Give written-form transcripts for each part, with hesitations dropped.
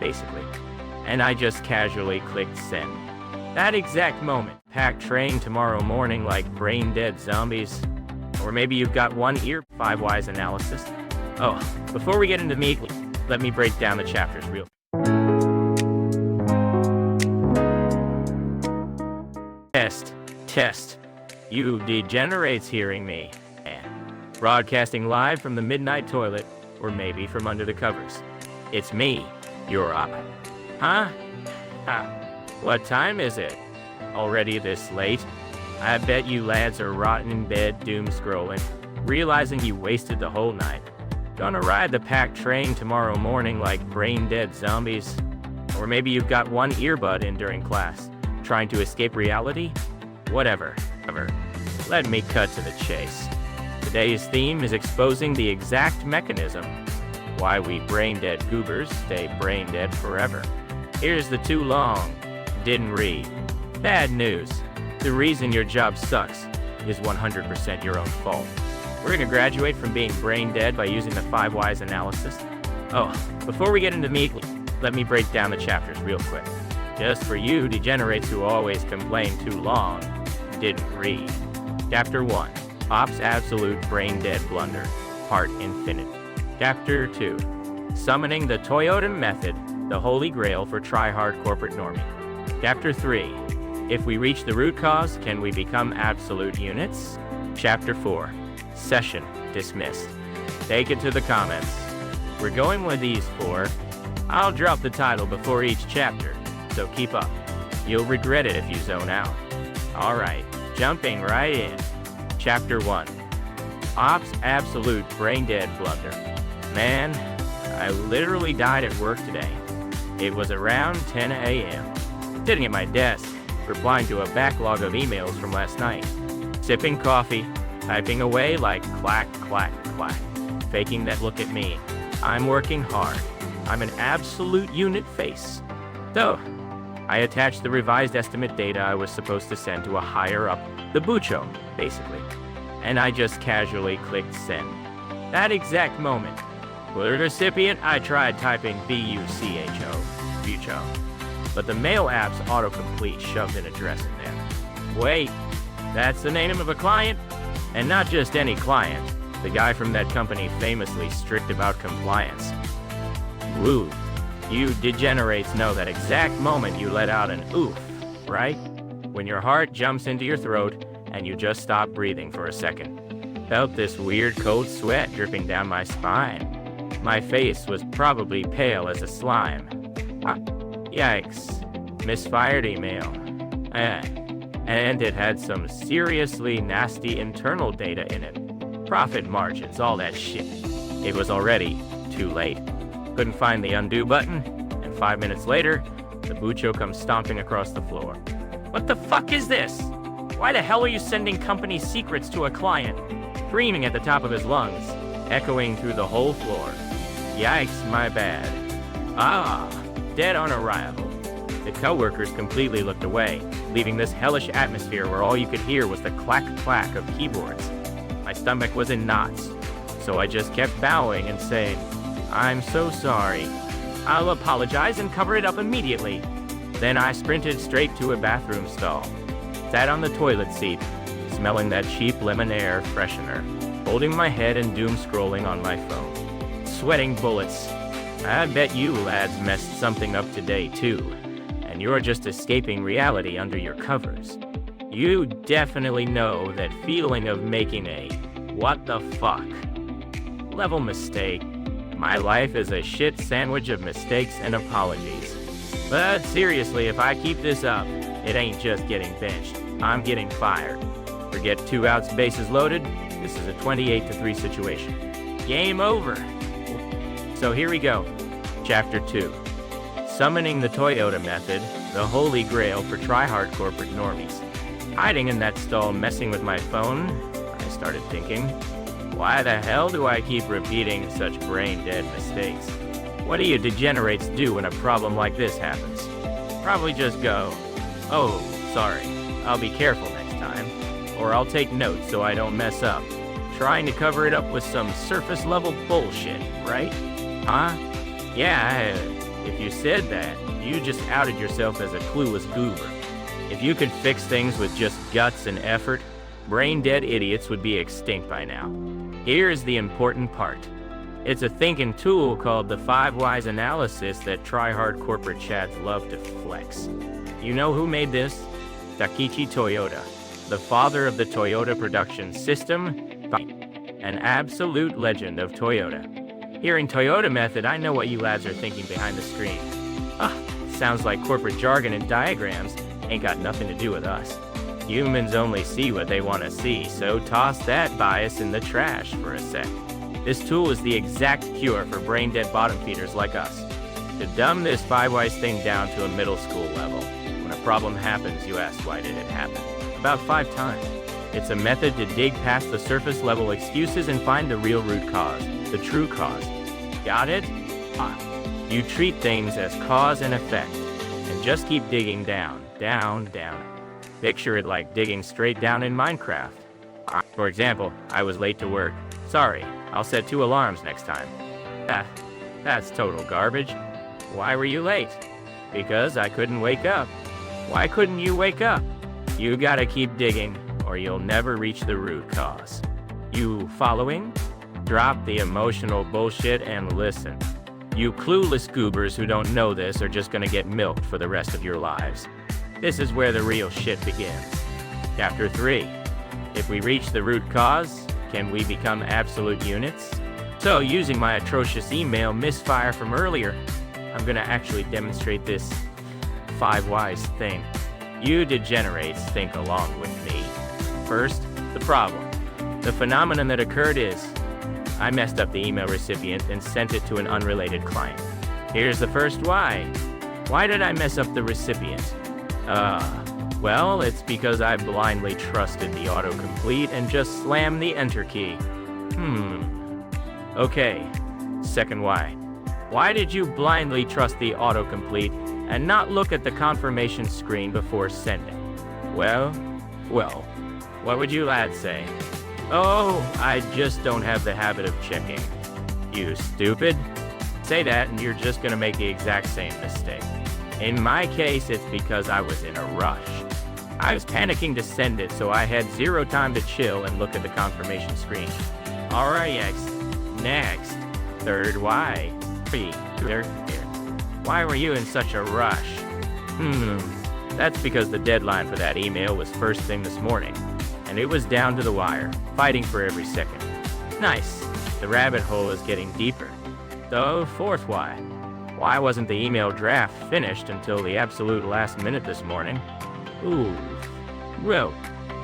basically. And I just casually clicked send. That exact moment, packed train tomorrow morning like brain-dead zombies. Or maybe you've got one ear, 5 whys analysis. Oh, before we get into meat, let me break down the chapters real Test. You degenerates hearing me. Broadcasting live from the midnight toilet, or maybe from under the covers. It's me, your op. Huh? What time is it? Already this late? I bet you lads are rotting in bed, doom scrolling, realizing you wasted the whole night. Gonna ride the packed train tomorrow morning like brain-dead zombies? Or maybe you've got one earbud in during class, trying to escape reality? Whatever. Let me cut to the chase. Today's theme is exposing the exact mechanism why we brain-dead goobers stay brain-dead forever. Here's the too long, didn't read. Bad news. The reason your job sucks is 100% your own fault. We're gonna graduate from being brain-dead by using the 5 whys analysis. Oh, before we get into meat, let me break down the chapters real quick. Just for you degenerates who always complain too long, didn't read. Chapter 1, Op's Absolute Brain-Dead Blunder, Part Infinite. Chapter 2, Summoning the Toyota Method, the Holy Grail for Try-Hard Corporate Normie. Chapter 3, If we reach the root cause, can we become absolute units? Chapter 4, Session Dismissed. Take it to the comments. We're going with these 4. I'll drop the title before each chapter, so keep up. You'll regret it if you zone out. Alright, jumping right in. Chapter 1, Op's Absolute Brain-Dead Blunder. Man, I literally died at work today. It was around 10 a.m. Sitting at my desk, replying to a backlog of emails from last night. Sipping coffee, typing away like clack, clack, clack. Faking that look at me. I'm working hard. I'm an absolute unit face. So, I attached the revised estimate data I was supposed to send to a higher up, the Bucho, basically. And I just casually clicked send. That exact moment, for the recipient, I tried typing B-U-C-H-O, Bucho. But the mail app's autocomplete shoved an address in there. Wait, that's the name of a client? And not just any client, the guy from that company famously strict about compliance. Woo. You degenerates know that exact moment you let out an oof, right? When your heart jumps into your throat and you just stop breathing for a second. Felt this weird cold sweat dripping down my spine. My face was probably pale as a slime. Yikes. Misfired email. And it had some seriously nasty internal data in it. Profit margins, all that shit. It was already too late. Couldn't find the undo button, and 5 minutes later, the Bucho comes stomping across the floor. What the fuck is this? Why the hell are you sending company secrets to a client? Screaming at the top of his lungs, echoing through the whole floor. Yikes, my bad. Dead on arrival. The coworkers completely looked away, leaving this hellish atmosphere where all you could hear was the clack-clack of keyboards. My stomach was in knots, so I just kept bowing and saying, I'm so sorry. I'll apologize and cover it up immediately. Then I sprinted straight to a bathroom stall. Sat on the toilet seat, smelling that cheap lemon air freshener, holding my head and doom scrolling on my phone. Sweating bullets. I bet you lads messed something up today too, and you're just escaping reality under your covers. You definitely know that feeling of making a what the fuck level mistake. My life is a shit sandwich of mistakes and apologies. But seriously, if I keep this up, it ain't just getting benched. I'm getting fired. Forget 2 outs, bases loaded. This is a 28-3 situation. Game over. So here we go. Chapter 2. Summoning the Toyota Method, the Holy Grail for Try-Hard Corporate Normies. Hiding in that stall messing with my phone, I started thinking, why the hell do I keep repeating such brain-dead mistakes? What do you degenerates do when a problem like this happens? Probably just go, oh, sorry, I'll be careful next time, or I'll take notes so I don't mess up, trying to cover it up with some surface-level bullshit, right? Huh? Yeah, If you said that, you just outed yourself as a clueless goober. If you could fix things with just guts and effort, brain-dead idiots would be extinct by now. Here's the important part. It's a thinking tool called the 5 Whys analysis that try-hard corporate chads love to flex. You know who made this? Takeshi Toyota, the father of the Toyota production system, an absolute legend of Toyota. Hearing Toyota method, I know what you lads are thinking behind the screen. Sounds like corporate jargon and diagrams ain't got nothing to do with us. Humans only see what they want to see, so toss that bias in the trash for a sec. This tool is the exact cure for brain-dead bottom feeders like us. To dumb this 5 Whys thing down to a middle school level, when a problem happens, you ask why did it happen. About 5 times. It's a method to dig past the surface level excuses and find the real root cause, the true cause. Got it? You treat things as cause and effect, and just keep digging down, down, down. Picture it like digging straight down in Minecraft. For example, I was late to work. Sorry, I'll set 2 alarms next time. That's total garbage. Why were you late? Because I couldn't wake up. Why couldn't you wake up? You gotta keep digging, or you'll never reach the root cause. You following? Drop the emotional bullshit and listen. You clueless goobers who don't know this are just gonna get milked for the rest of your lives. This is where the real shit begins. Chapter 3. If we reach the root cause, can we become absolute units? So, using my atrocious email misfire from earlier, I'm gonna actually demonstrate this 5 Whys thing. You degenerates think along with me. First, the problem. The phenomenon that occurred is, I messed up the email recipient and sent it to an unrelated client. Here's the first why. Why did I mess up the recipient? Well, it's because I blindly trusted the autocomplete and just slammed the enter key. Okay, second why. Why did you blindly trust the autocomplete and not look at the confirmation screen before sending? Well, what would you lads say? Oh, I just don't have the habit of checking. You stupid. Say that and you're just gonna make the exact same mistake. In my case, it's because I was in a rush. I was panicking to send it, so I had 0 time to chill and look at the confirmation screen. Alright, next. Third why. Why were you in such a rush? That's because the deadline for that email was first thing this morning, and it was down to the wire, fighting for every second. Nice. The rabbit hole is getting deeper. So, fourth why. Why wasn't the email draft finished until the absolute last minute this morning? Ooh. Well,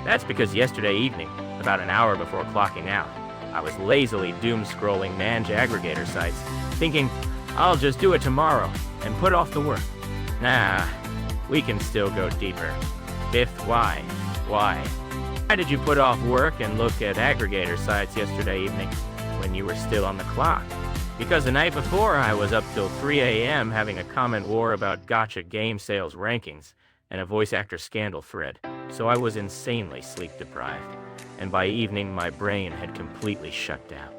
that's because yesterday evening, about an hour before clocking out, I was lazily doom-scrolling Mange aggregator sites, thinking, I'll just do it tomorrow, and put off the work. Nah, we can still go deeper. Fifth why. Why? Why did you put off work and look at aggregator sites yesterday evening, when you were still on the clock? Because the night before, I was up till 3 a.m. having a comment war about gacha game sales rankings and a voice actor scandal thread, so I was insanely sleep-deprived, and by evening, my brain had completely shut down.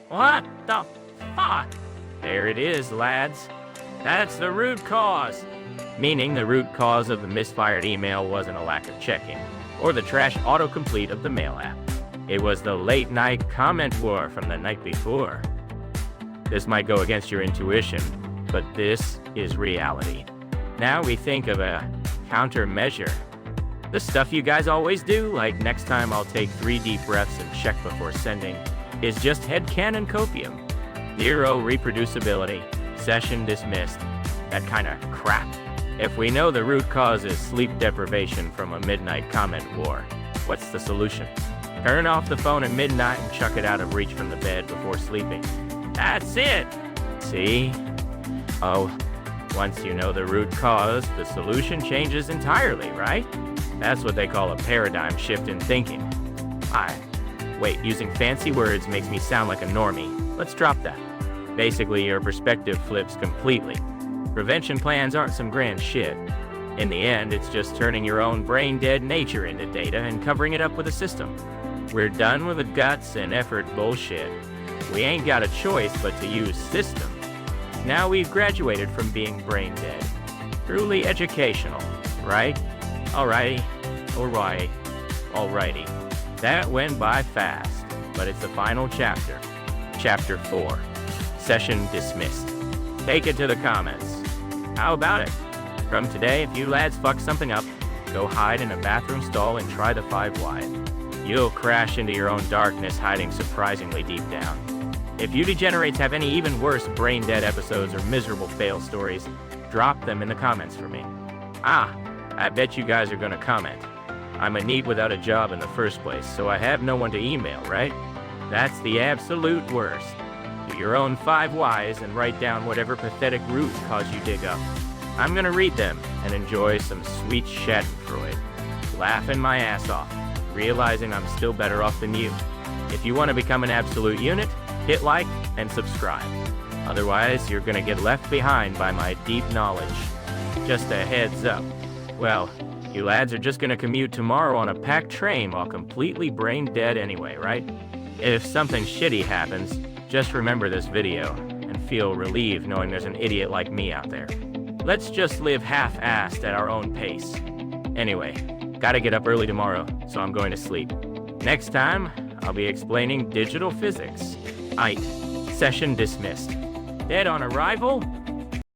What the fuck? There it is, lads. That's the root cause. Meaning the root cause of the misfired email wasn't a lack of checking, or the trash autocomplete of the mail app. It was the late-night comment war from the night before. This might go against your intuition, but this is reality. Now we think of a countermeasure. The stuff you guys always do, like next time I'll take 3 deep breaths and check before sending, is just headcanon copium. 0 reproducibility, session dismissed, that kind of crap. If we know the root cause is sleep deprivation from a midnight comment war, what's the solution? Turn off the phone at midnight and chuck it out of reach from the bed before sleeping. That's it! See? Oh, once you know the root cause, the solution changes entirely, right? That's what they call a paradigm shift in thinking. Wait, using fancy words makes me sound like a normie. Let's drop that. Basically, your perspective flips completely. Prevention plans aren't some grand shit. In the end, it's just turning your own brain-dead nature into data and covering it up with a system. We're done with the guts and effort bullshit. We ain't got a choice but to use system. Now we've graduated from being brain dead. Truly educational, right? Alrighty. That went by fast, but it's the final chapter. Chapter 4. Session dismissed. Take it to the comments. How about it? From today, if you lads fuck something up, go hide in a bathroom stall and try the 5 wide. You'll crash into your own darkness hiding surprisingly deep down. If you degenerates have any even worse brain-dead episodes or miserable fail stories, drop them in the comments for me. I bet you guys are gonna comment. I'm a NEET without a job in the first place, so I have no one to email, right? That's the absolute worst. Do your own 5 whys and write down whatever pathetic root caused you dig up. I'm gonna read them and enjoy some sweet schadenfreude. Laughing my ass off, realizing I'm still better off than you. If you want to become an absolute unit, hit like and subscribe. Otherwise, you're gonna get left behind by my deep knowledge. Just a heads up. Well, you lads are just gonna commute tomorrow on a packed train while completely brain dead anyway, right? If something shitty happens, just remember this video and feel relieved knowing there's an idiot like me out there. Let's just live half-assed at our own pace. Anyway, gotta get up early tomorrow, so I'm going to sleep. Next time, I'll be explaining digital physics. Session dismissed. Dead on arrival?